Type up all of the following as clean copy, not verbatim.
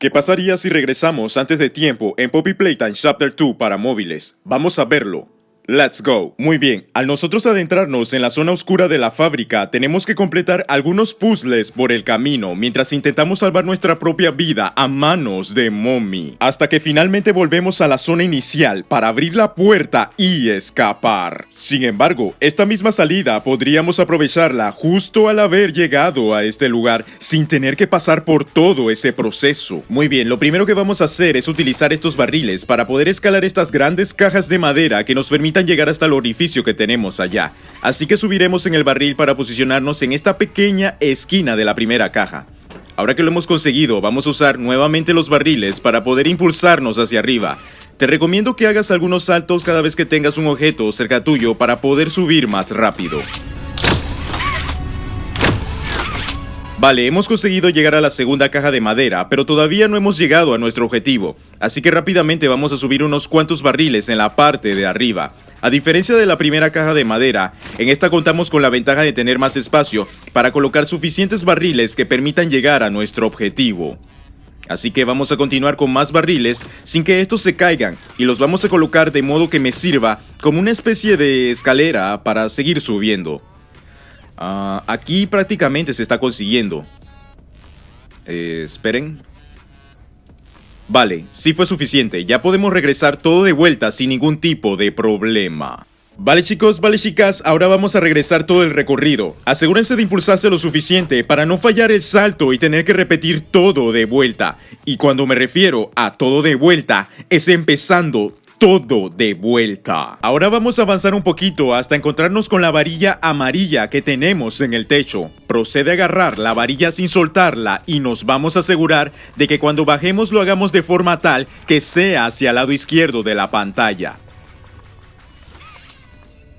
¿Qué pasaría si regresamos antes de tiempo en Poppy Playtime Chapter 2 para móviles? Vamos a verlo. Let's go. Muy bien, al nosotros adentrarnos en la zona oscura de la fábrica, tenemos que completar algunos puzzles por el camino, mientras intentamos salvar nuestra propia vida a manos de Mommy, hasta que finalmente volvemos a la zona inicial para abrir la puerta y escapar. Sin embargo, esta misma salida podríamos aprovecharla justo al haber llegado a este lugar, sin tener que pasar por todo ese proceso. Muy bien, lo primero que vamos a hacer es utilizar estos barriles para poder escalar estas grandes cajas de madera que nos permitan llegar hasta el orificio que tenemos allá. Así que subiremos en el barril para posicionarnos en esta pequeña esquina de la primera caja. Ahora que lo hemos conseguido, vamos a usar nuevamente los barriles para poder impulsarnos hacia arriba. Te recomiendo que hagas algunos saltos cada vez que tengas un objeto cerca tuyo para poder subir más rápido. Vale, hemos conseguido llegar a la segunda caja de madera, pero todavía no hemos llegado a nuestro objetivo, así que rápidamente vamos a subir unos cuantos barriles en la parte de arriba. A diferencia de la primera caja de madera, en esta contamos con la ventaja de tener más espacio para colocar suficientes barriles que permitan llegar a nuestro objetivo. Así que vamos a continuar con más barriles sin que estos se caigan y los vamos a colocar de modo que me sirva como una especie de escalera para seguir subiendo. Aquí prácticamente se está consiguiendo. Esperen. Vale, sí fue suficiente. Ya podemos regresar todo de vuelta sin ningún tipo de problema. Vale chicos, vale chicas, ahora vamos a regresar todo el recorrido. Asegúrense de impulsarse lo suficiente para no fallar el salto y tener que repetir todo de vuelta. Y cuando me refiero a todo de vuelta, es empezando todo de vuelta. Ahora vamos a avanzar un poquito hasta encontrarnos con la varilla amarilla que tenemos en el techo. Procede a agarrar la varilla sin soltarla y nos vamos a asegurar de que cuando bajemos lo hagamos de forma tal que sea hacia el lado izquierdo de la pantalla.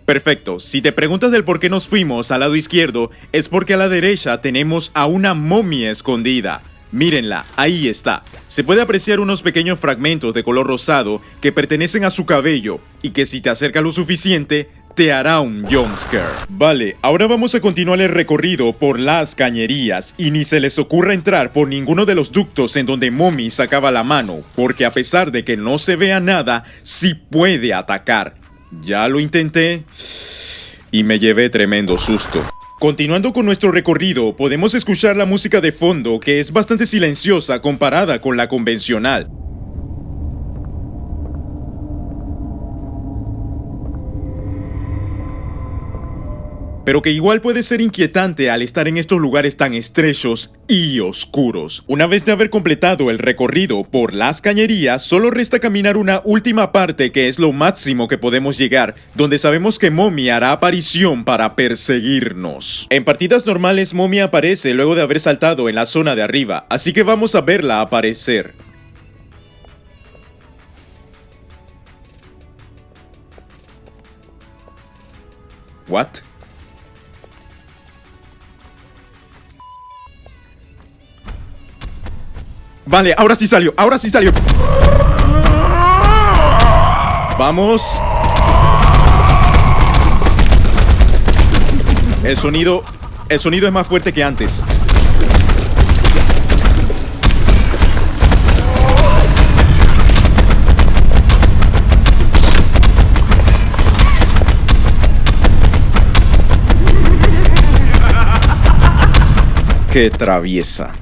Perfecto, si te preguntas del por qué nos fuimos al lado izquierdo, es porque a la derecha tenemos a una momia escondida. Mírenla, ahí está. Se puede apreciar unos pequeños fragmentos de color rosado que pertenecen a su cabello y que si te acercas lo suficiente, te hará un jumpscare. Vale, ahora vamos a continuar el recorrido por las cañerías y ni se les ocurra entrar por ninguno de los ductos en donde Mommy sacaba la mano, porque a pesar de que no se vea nada, sí puede atacar. Ya lo intenté y me llevé tremendo susto. Continuando con nuestro recorrido, podemos escuchar la música de fondo que es bastante silenciosa comparada con la convencional. Pero que igual puede ser inquietante al estar en estos lugares tan estrechos y oscuros. Una vez de haber completado el recorrido por las cañerías, solo resta caminar una última parte que es lo máximo que podemos llegar, donde sabemos que Mommy hará aparición para perseguirnos. En partidas normales Mommy aparece luego de haber saltado en la zona de arriba, así que vamos a verla aparecer. ¿What? Vale, ahora sí salió, ahora sí salió. Vamos. El sonido es más fuerte que antes. Qué traviesa.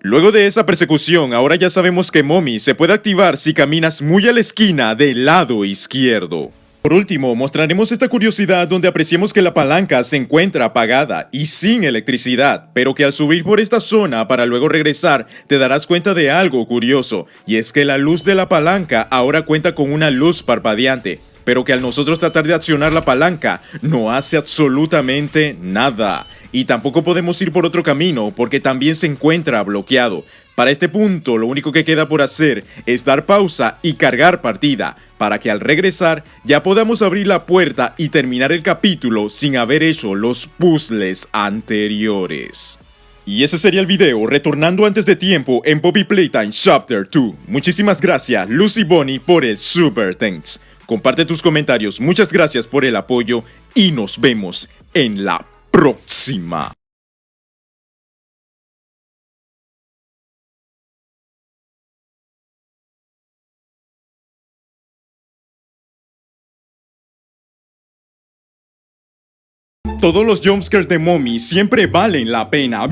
Luego de esa persecución, ahora ya sabemos que Mommy se puede activar si caminas muy a la esquina del lado izquierdo. Por último, mostraremos esta curiosidad donde apreciemos que la palanca se encuentra apagada y sin electricidad, pero que al subir por esta zona para luego regresar, te darás cuenta de algo curioso, y es que la luz de la palanca ahora cuenta con una luz parpadeante, pero que al nosotros tratar de accionar la palanca, no hace absolutamente nada. Y tampoco podemos ir por otro camino porque también se encuentra bloqueado. Para este punto, lo único que queda por hacer es dar pausa y cargar partida, para que al regresar ya podamos abrir la puerta y terminar el capítulo sin haber hecho los puzzles anteriores. Y ese sería el video, retornando antes de tiempo en Poppy Playtime Chapter 2. Muchísimas gracias, Lucy Bonnie, por el Super Thanks. Comparte tus comentarios, muchas gracias por el apoyo y nos vemos en la próxima. todos los jumpscares de Mommy siempre valen la pena.